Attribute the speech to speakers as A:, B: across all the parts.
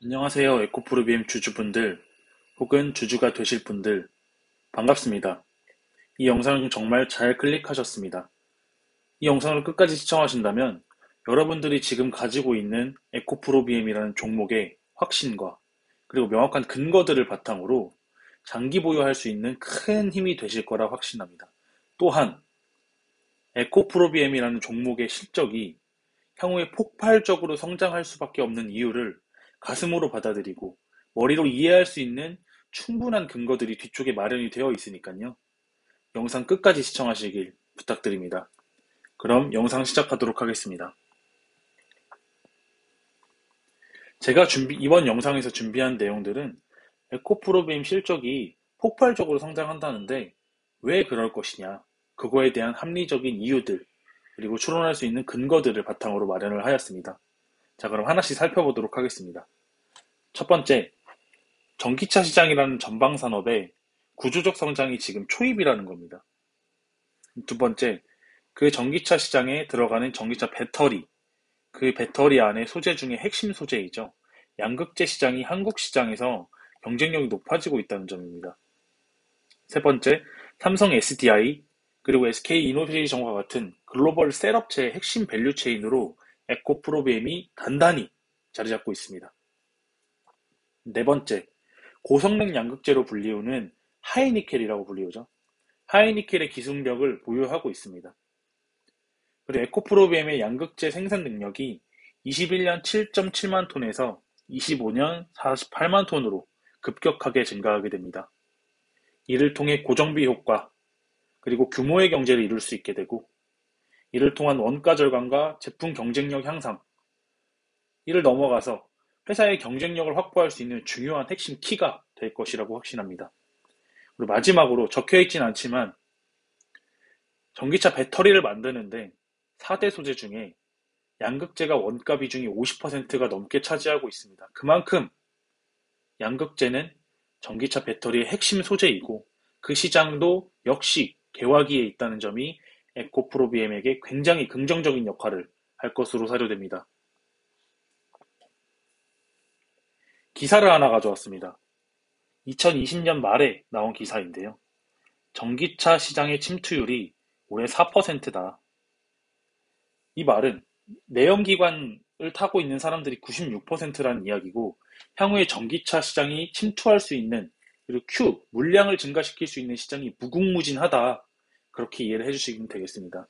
A: 안녕하세요. 에코프로비엠 주주분들 혹은 주주가 되실 분들 반갑습니다. 이 영상 정말 잘 클릭하셨습니다. 이 영상을 끝까지 시청하신다면 여러분들이 지금 가지고 있는 에코프로비엠이라는 종목의 확신과 그리고 명확한 근거들을 바탕으로 장기 보유할 수 있는 큰 힘이 되실 거라 확신합니다. 또한 에코프로비엠이라는 종목의 실적이 향후에 폭발적으로 성장할 수밖에 없는 이유를 가슴으로 받아들이고 머리로 이해할 수 있는 충분한 근거들이 뒤쪽에 마련이 되어 있으니까요. 영상 끝까지 시청하시길 부탁드립니다. 그럼 영상 시작하도록 하겠습니다. 제가 이번 영상에서 준비한 내용들은 에코프로비엠 실적이 폭발적으로 성장한다는데 왜 그럴 것이냐, 그거에 대한 합리적인 이유들, 그리고 추론할 수 있는 근거들을 바탕으로 마련을 하였습니다. 자, 그럼 하나씩 살펴보도록 하겠습니다. 첫 번째, 전기차 시장이라는 전방 산업의 구조적 성장이 지금 초입이라는 겁니다. 두 번째, 그 전기차 시장에 들어가는 전기차 배터리, 그 배터리 안에 소재 중에 핵심 소재이죠. 양극재 시장이 한국 시장에서 경쟁력이 높아지고 있다는 점입니다. 세 번째, 삼성 SDI, 그리고 SK 이노베이션과 같은 글로벌 셋업체의 핵심 밸류 체인으로 에코프로비엠이 단단히 자리 잡고 있습니다. 네 번째, 고성능 양극재로 불리우는 하이니켈이라고 불리우죠. 하이니켈의 기술력을 보유하고 있습니다. 그리고 에코프로비엠의 양극재 생산 능력이 21년 7.7만 톤에서 25년 48만 톤으로 급격하게 증가하게 됩니다. 이를 통해 고정비 효과, 그리고 규모의 경제를 이룰 수 있게 되고, 이를 통한 원가 절감과 제품 경쟁력 향상, 이를 넘어가서 회사의 경쟁력을 확보할 수 있는 중요한 핵심 키가 될 것이라고 확신합니다. 그리고 마지막으로 적혀 있진 않지만 전기차 배터리를 만드는데 4대 소재 중에 양극재가 원가 비중이 50%가 넘게 차지하고 있습니다. 그만큼 양극재는 전기차 배터리의 핵심 소재이고 그 시장도 역시 개화기에 있다는 점이 에코프로비엠에게 굉장히 긍정적인 역할을 할 것으로 사료됩니다. 기사를 하나 가져왔습니다. 2020년 말에 나온 기사인데요. 전기차 시장의 침투율이 올해 4%다. 이 말은 내연기관을 타고 있는 사람들이 96%라는 이야기고 향후에 전기차 시장이 침투할 수 있는 그리고 물량을 증가시킬 수 있는 시장이 무궁무진하다. 그렇게 이해를 해주시면 되겠습니다.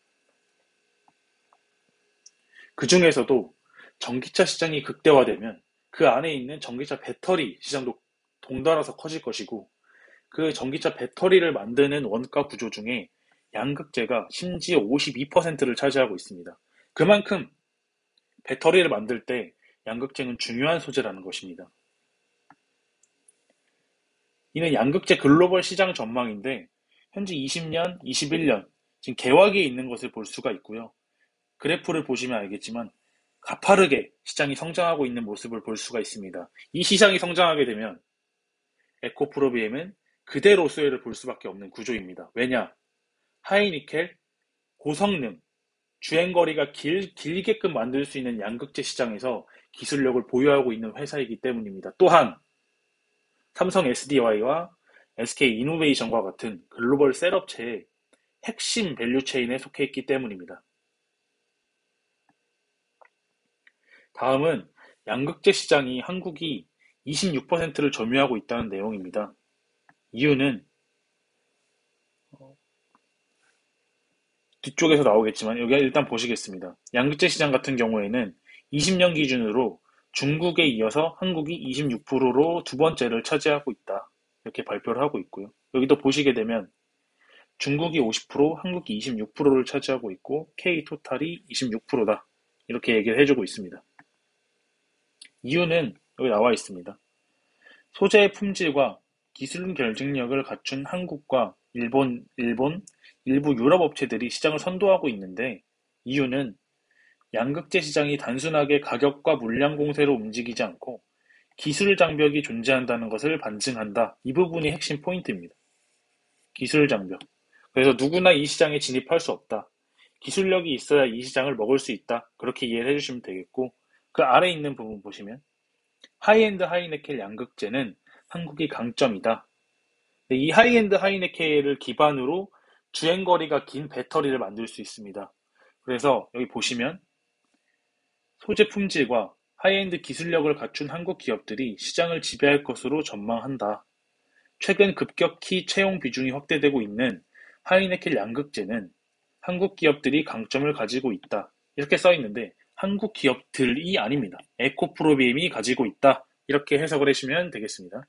A: 그 중에서도 전기차 시장이 극대화되면 그 안에 있는 전기차 배터리 시장도 동달아서 커질 것이고 그 전기차 배터리를 만드는 원가 구조 중에 양극재가 심지어 52%를 차지하고 있습니다. 그만큼 배터리를 만들 때 양극재는 중요한 소재라는 것입니다. 이는 양극재 글로벌 시장 전망인데 현재 20년, 21년 지금 개화기에 있는 것을 볼 수가 있고요. 그래프를 보시면 알겠지만 가파르게 시장이 성장하고 있는 모습을 볼 수가 있습니다. 이 시장이 성장하게 되면 에코프로비엠은 그대로 수혜를 볼 수밖에 없는 구조입니다. 왜냐? 하이니켈, 고성능, 주행거리가 길게끔 만들 수 있는 양극재 시장에서 기술력을 보유하고 있는 회사이기 때문입니다. 또한 삼성 SDI와 SK 이노베이션과 같은 글로벌 셋업체의 핵심 밸류 체인에 속해 있기 때문입니다. 다음은 양극재 시장이 한국이 26%를 점유하고 있다는 내용입니다. 이유는 뒤쪽에서 나오겠지만 여기 일단 보시겠습니다. 양극재 시장 같은 경우에는 20년 기준으로 중국에 이어서 한국이 26%로 두 번째를 차지하고 있다. 이렇게 발표를 하고 있고요. 여기도 보시게 되면 중국이 50%, 한국이 26%를 차지하고 있고 K토탈이 26%다. 이렇게 얘기를 해주고 있습니다. 이유는 여기 나와 있습니다. 소재의 품질과 기술 결정력을 갖춘 한국과 일본, 일부 유럽 업체들이 시장을 선도하고 있는데 이유는 양극재 시장이 단순하게 가격과 물량 공세로 움직이지 않고 기술 장벽이 존재한다는 것을 반증한다. 이 부분이 핵심 포인트입니다. 기술 장벽. 그래서 누구나 이 시장에 진입할 수 없다. 기술력이 있어야 이 시장을 먹을 수 있다. 그렇게 이해를 해주시면 되겠고 그 아래 있는 부분 보시면 하이엔드 하이네켈 양극재는 한국이 강점이다. 이 하이엔드 하이네켈을 기반으로 주행거리가 긴 배터리를 만들 수 있습니다. 그래서 여기 보시면 소재 품질과 하이엔드 기술력을 갖춘 한국 기업들이 시장을 지배할 것으로 전망한다. 최근 급격히 채용 비중이 확대되고 있는 하이네켈 양극재는 한국 기업들이 강점을 가지고 있다. 이렇게 써 있는데 한국 기업들이 아닙니다. 에코프로비엠이 가지고 있다. 이렇게 해석을 해주시면 되겠습니다.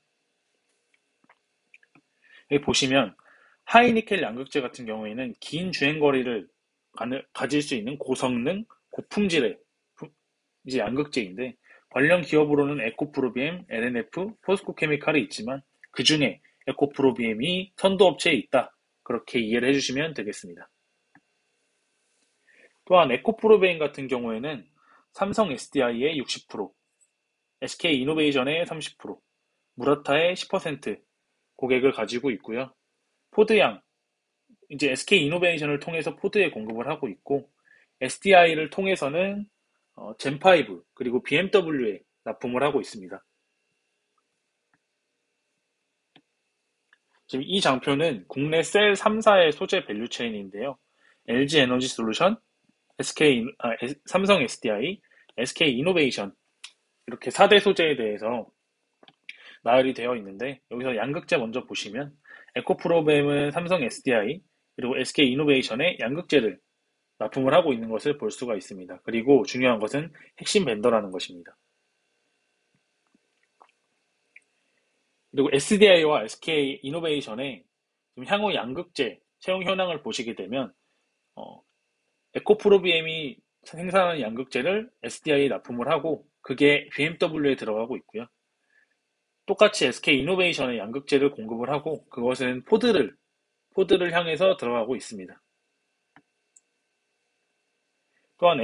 A: 여기 보시면 하이니켈 양극재 같은 경우에는 긴 주행거리를 가질 수 있는 고성능, 고품질의 이제 양극재인데 관련 기업으로는 에코프로비엠, LNF, 포스코케미칼이 있지만 그 중에 에코프로비엠이 선도업체에 있다. 그렇게 이해를 해주시면 되겠습니다. 또한 에코프로비엠 같은 경우에는 삼성 SDI의 60%, SK이노베이션의 30%, 무라타의 10% 고객을 가지고 있고요. 포드양, 이제 SK이노베이션을 통해서 포드에 공급을 하고 있고 SDI를 통해서는 젠5 그리고 BMW에 납품을 하고 있습니다. 지금 이 장표는 국내 셀 3사의 소재 밸류체인인데요. LG에너지솔루션, 삼성 SDI, SK이노베이션 이렇게 4대 소재에 대해서 나열이 되어 있는데 여기서 양극재 먼저 보시면 에코프로뱀은 삼성 SDI 그리고 SK이노베이션의 양극재를 납품을 하고 있는 것을 볼 수가 있습니다. 그리고 중요한 것은 핵심 벤더라는 것입니다. 그리고 SDI와 SK이노베이션의 향후 양극재 채용 현황을 보시게 되면 에코프로비엠이 생산하는 양극재를 SDI에 납품을 하고 그게 BMW에 들어가고 있고요. 똑같이 SK이노베이션의 양극재를 공급을 하고 그것은 포드를 향해서 들어가고 있습니다. 또한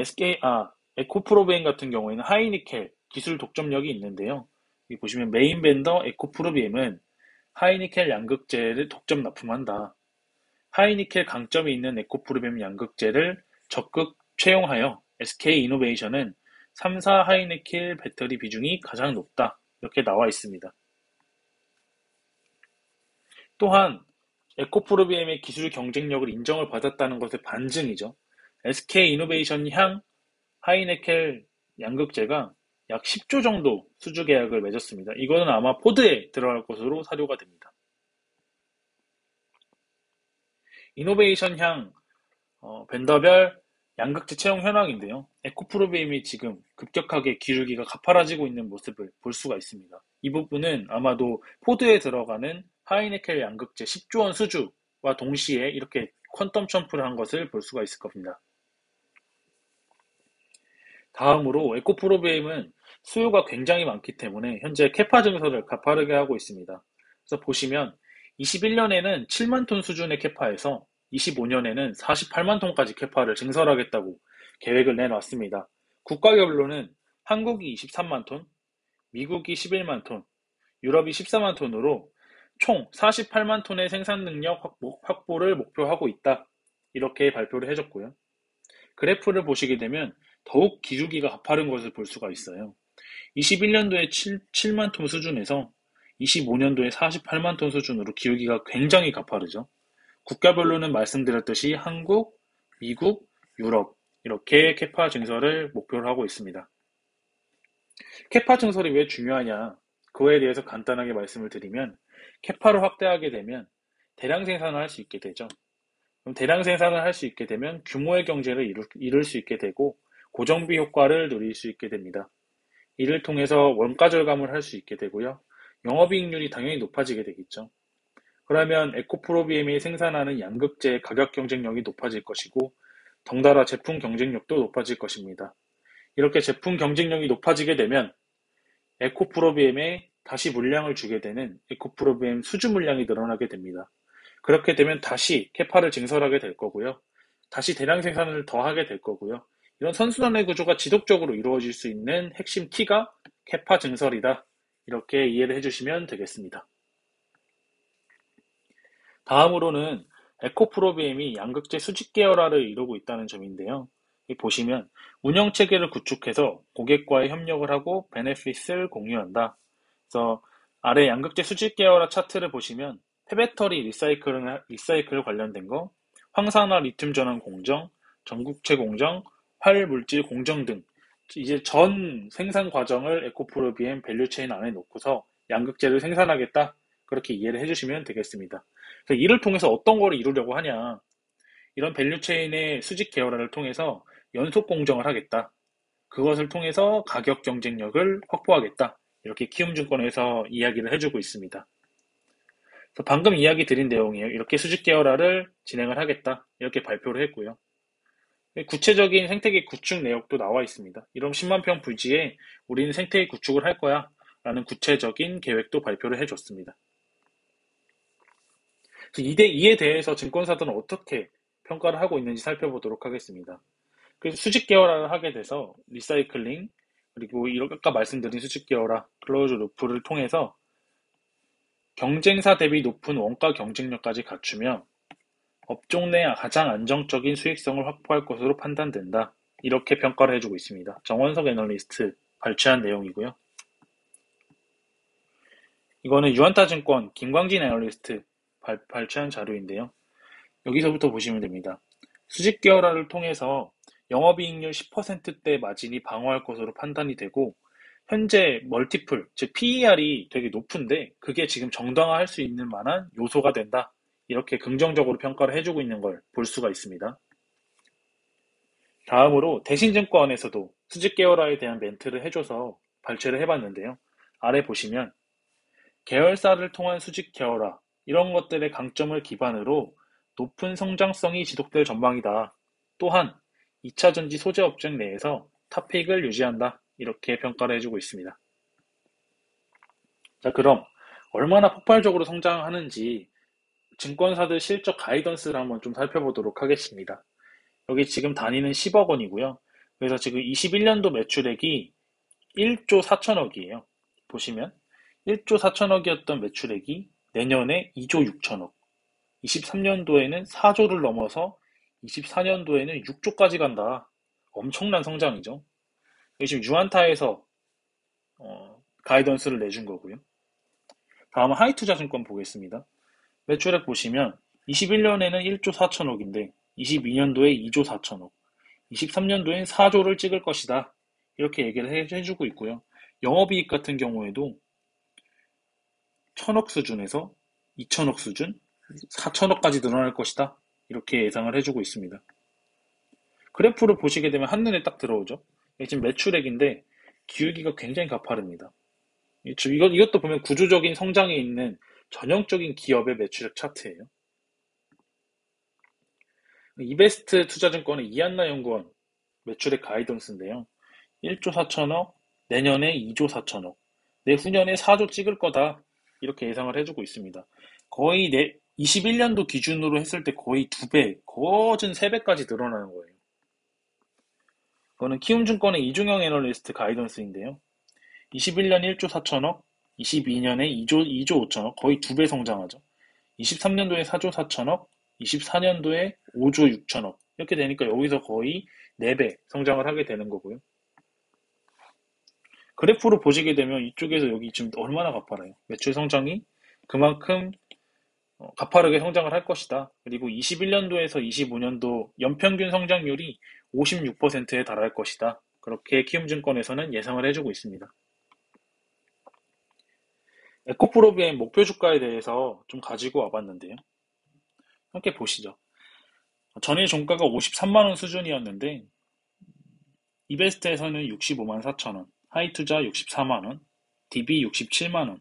A: 에코프로비엠 같은 경우에는 하이니켈 기술 독점력이 있는데요. 여기 보시면 메인 벤더 에코프로비엠은 하이니켈 양극재를 독점 납품한다. 하이니켈 강점이 있는 에코프로비엠 양극재를 적극 채용하여 SK이노베이션은 3사 하이니켈 배터리 비중이 가장 높다. 이렇게 나와 있습니다. 또한 에코프로비엠의 기술 경쟁력을 인정을 받았다는 것의 반증이죠. SK이노베이션 향 하이니켈 양극재가 약 10조 정도 수주 계약을 맺었습니다. 이거는 아마 포드에 들어갈 것으로 사료가 됩니다. 이노베이션 향 벤더별 양극재 채용 현황인데요. 에코프로비엠이 지금 급격하게 기울기가 가파라지고 있는 모습을 볼 수가 있습니다. 이 부분은 아마도 포드에 들어가는 하이니켈 양극재 10조 원 수주와 동시에 이렇게 퀀텀 점프를 한 것을 볼 수가 있을 겁니다. 다음으로 에코프로비엠은 수요가 굉장히 많기 때문에 현재 캐파 증설을 가파르게 하고 있습니다. 그래서 보시면 21년에는 7만 톤 수준의 캐파에서 25년에는 48만 톤까지 캐파를 증설하겠다고 계획을 내놨습니다. 국가별로는 한국이 23만 톤, 미국이 11만 톤, 유럽이 14만 톤으로 총 48만 톤의 생산 능력 확보를 목표하고 있다. 이렇게 발표를 해줬고요. 그래프를 보시게 되면 더욱 기울기가 가파른 것을 볼 수가 있어요. 21년도에 7만 톤 수준에서 25년도에 48만 톤 수준으로 기울기가 굉장히 가파르죠. 국가별로는 말씀드렸듯이 한국, 미국, 유럽 이렇게 캐파 증설을 목표로 하고 있습니다. 캐파 증설이 왜 중요하냐? 그거에 대해서 간단하게 말씀을 드리면 캐파를 확대하게 되면 대량 생산을 할 수 있게 되죠. 그럼 대량 생산을 할 수 있게 되면 규모의 경제를 이룰 수 있게 되고 고정비 효과를 누릴 수 있게 됩니다. 이를 통해서 원가 절감을 할 수 있게 되고요. 영업이익률이 당연히 높아지게 되겠죠. 그러면 에코프로비엠이 생산하는 양극재의 가격 경쟁력이 높아질 것이고 덩달아 제품 경쟁력도 높아질 것입니다. 이렇게 제품 경쟁력이 높아지게 되면 에코프로비엠에 다시 물량을 주게 되는 에코프로비엠 수주 물량이 늘어나게 됩니다. 그렇게 되면 다시 캐파를 증설하게 될 거고요. 다시 대량 생산을 더 하게 될 거고요. 이런 선순환의 구조가 지속적으로 이루어질 수 있는 핵심 키가 캐파 증설이다. 이렇게 이해를 해주시면 되겠습니다. 다음으로는 에코프로비엠이 양극재 수직 계열화를 이루고 있다는 점인데요. 여기 보시면 운영 체계를 구축해서 고객과의 협력을 하고 베네핏을 공유한다. 그래서 아래 양극재 수직 계열화 차트를 보시면 폐배터리 리사이클 관련된 거, 황산화 리튬 전환 공정, 전국체 공정, 활물질 공정 등 이제 전 생산 과정을 에코프로비엠 밸류체인 안에 놓고서 양극재를 생산하겠다. 그렇게 이해를 해주시면 되겠습니다. 그래서 이를 통해서 어떤 거를 이루려고 하냐. 이런 밸류체인의 수직 계열화를 통해서 연속 공정을 하겠다. 그것을 통해서 가격 경쟁력을 확보하겠다. 이렇게 키움증권에서 이야기를 해주고 있습니다. 그래서 방금 이야기 드린 내용이에요. 이렇게 수직 계열화를 진행을 하겠다. 이렇게 발표를 했고요. 구체적인 생태계 구축 내역도 나와 있습니다. 이런 10만 평 부지에 우리는 생태계 구축을 할 거야. 라는 구체적인 계획도 발표를 해줬습니다. 그래서 이에 대해서 증권사들은 어떻게 평가를 하고 있는지 살펴보도록 하겠습니다. 그래서 수직 계열화를 하게 돼서 리사이클링, 그리고 아까 말씀드린 수직 계열화, 클로즈 루프를 통해서 경쟁사 대비 높은 원가 경쟁력까지 갖추며 업종 내 가장 안정적인 수익성을 확보할 것으로 판단된다. 이렇게 평가를 해주고 있습니다. 정원석 애널리스트 발췌한 내용이고요. 이거는 유한타증권 김광진 애널리스트 발췌한 자료인데요. 여기서부터 보시면 됩니다. 수직 계열화를 통해서 영업이익률 10%대 마진이 방어할 것으로 판단이 되고 현재 멀티플, 즉 PER이 되게 높은데 그게 지금 정당화할 수 있는 만한 요소가 된다. 이렇게 긍정적으로 평가를 해주고 있는 걸 볼 수가 있습니다. 다음으로 대신증권에서도 수직 계열화에 대한 멘트를 해줘서 발췌를 해봤는데요. 아래 보시면 계열사를 통한 수직 계열화, 이런 것들의 강점을 기반으로 높은 성장성이 지속될 전망이다. 또한 2차전지 소재 업종 내에서 탑픽을 유지한다. 이렇게 평가를 해주고 있습니다. 자, 그럼 얼마나 폭발적으로 성장하는지 증권사들 실적 가이던스를 한번 좀 살펴보도록 하겠습니다. 여기 지금 단위는 10억 원이고요. 그래서 지금 21년도 매출액이 1조 4천억이에요. 보시면 1조 4천억이었던 매출액이 내년에 2조 6천억, 23년도에는 4조를 넘어서 24년도에는 6조까지 간다. 엄청난 성장이죠. 이게 지금 유한타에서 가이던스를 내준 거고요. 다음은 하이투자증권 보겠습니다. 매출액 보시면 21년에는 1조 4천억인데 22년도에 2조 4천억, 23년도엔 4조를 찍을 것이다. 이렇게 얘기를 해주고 있고요. 영업이익 같은 경우에도 1천억 수준에서 2천억 수준, 4천억까지 늘어날 것이다. 이렇게 예상을 해주고 있습니다. 그래프를 보시게 되면 한눈에 딱 들어오죠. 이게 지금 매출액인데 기울기가 굉장히 가파릅니다. 이것도 보면 구조적인 성장에 있는 전형적인 기업의 매출액 차트예요. 이베스트 투자증권의 이한나 연구원 매출액 가이던스인데요. 1조 4천억, 내년에 2조 4천억, 내후년에 4조 찍을 거다. 이렇게 예상을 해주고 있습니다. 거의 21년도 기준으로 했을 때 거의 2배, 거진 3배까지 늘어나는 거예요. 이거는 키움증권의 이중영 애널리스트 가이던스인데요. 21년 1조 4천억, 22년에 2조 5천억, 거의 2배 성장하죠. 23년도에 4조 4천억, 24년도에 5조 6천억. 이렇게 되니까 여기서 거의 4배 성장을 하게 되는 거고요. 그래프로 보시게 되면 이쪽에서 여기 지금 얼마나 가파라요. 매출 성장이 그만큼 가파르게 성장을 할 것이다. 그리고 21년도에서 25년도 연평균 성장률이 56%에 달할 것이다. 그렇게 키움증권에서는 예상을 해주고 있습니다. 에코프로비엠 목표 주가에 대해서 좀 가지고 와봤는데요. 함께 보시죠. 전일 종가가 53만 원 수준이었는데 이베스트에서는 65만 4천 원, 하이투자 64만 원, DB 67만 원,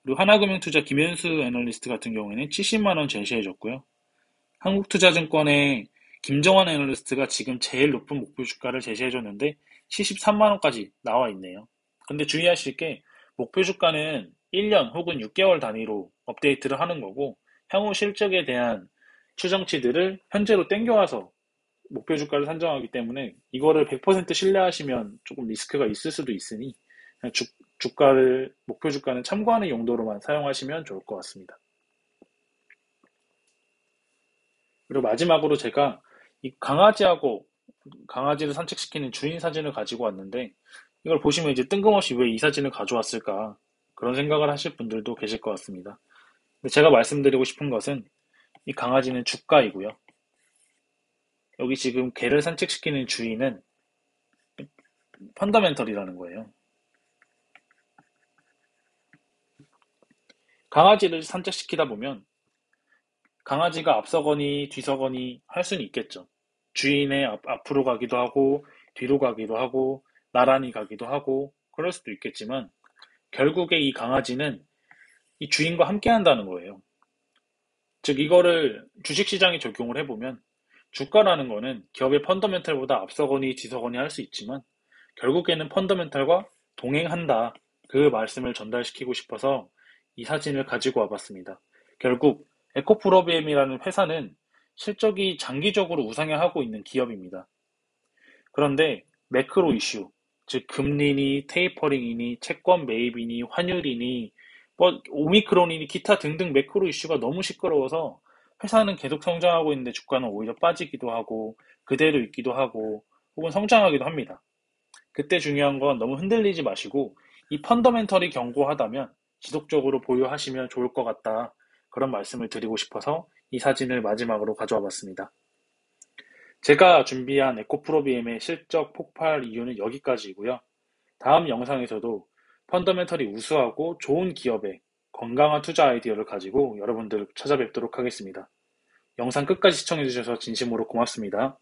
A: 그리고 하나금융투자 김현수 애널리스트 같은 경우에는 70만 원 제시해줬고요. 한국투자증권의 김정환 애널리스트가 지금 제일 높은 목표 주가를 제시해줬는데 73만 원까지 나와 있네요. 근데 주의하실 게 목표 주가는 1년 혹은 6개월 단위로 업데이트를 하는 거고 향후 실적에 대한 추정치들을 현재로 땡겨와서 목표 주가를 산정하기 때문에 이거를 100% 신뢰하시면 조금 리스크가 있을 수도 있으니 목표 주가는 참고하는 용도로만 사용하시면 좋을 것 같습니다. 그리고 마지막으로 제가 이 강아지하고 강아지를 산책시키는 주인 사진을 가지고 왔는데 이걸 보시면 이제 뜬금없이 왜 이 사진을 가져왔을까 그런 생각을 하실 분들도 계실 것 같습니다. 근데 제가 말씀드리고 싶은 것은 이 강아지는 주가이고요. 여기 지금 개를 산책시키는 주인은 펀더멘털이라는 거예요. 강아지를 산책시키다 보면 강아지가 앞서거니 뒤서거니 할 수는 있겠죠. 주인의 앞으로 가기도 하고 뒤로 가기도 하고 나란히 가기도 하고 그럴 수도 있겠지만 결국에 이 강아지는 이 주인과 함께 한다는 거예요. 즉 이거를 주식시장에 적용을 해보면 주가라는 거는 기업의 펀더멘털보다 앞서거니 뒤서거니 할 수 있지만 결국에는 펀더멘털과 동행한다. 그 말씀을 전달시키고 싶어서 이 사진을 가지고 와봤습니다. 결국 에코프로비엠이라는 회사는 실적이 장기적으로 우상향하고 있는 기업입니다. 그런데 매크로 이슈, 즉 금리니 테이퍼링이니 채권 매입이니 환율이니 뭐 오미크론이니 기타 등등 매크로 이슈가 너무 시끄러워서 회사는 계속 성장하고 있는데 주가는 오히려 빠지기도 하고 그대로 있기도 하고 혹은 성장하기도 합니다. 그때 중요한 건 너무 흔들리지 마시고 이 펀더멘털이 견고하다면 지속적으로 보유하시면 좋을 것 같다. 그런 말씀을 드리고 싶어서 이 사진을 마지막으로 가져와 봤습니다. 제가 준비한 에코프로비엠의 실적 폭발 이유는 여기까지이고요. 다음 영상에서도 펀더멘털이 우수하고 좋은 기업의 건강한 투자 아이디어를 가지고 여러분들을 찾아뵙도록 하겠습니다. 영상 끝까지 시청해주셔서 진심으로 고맙습니다.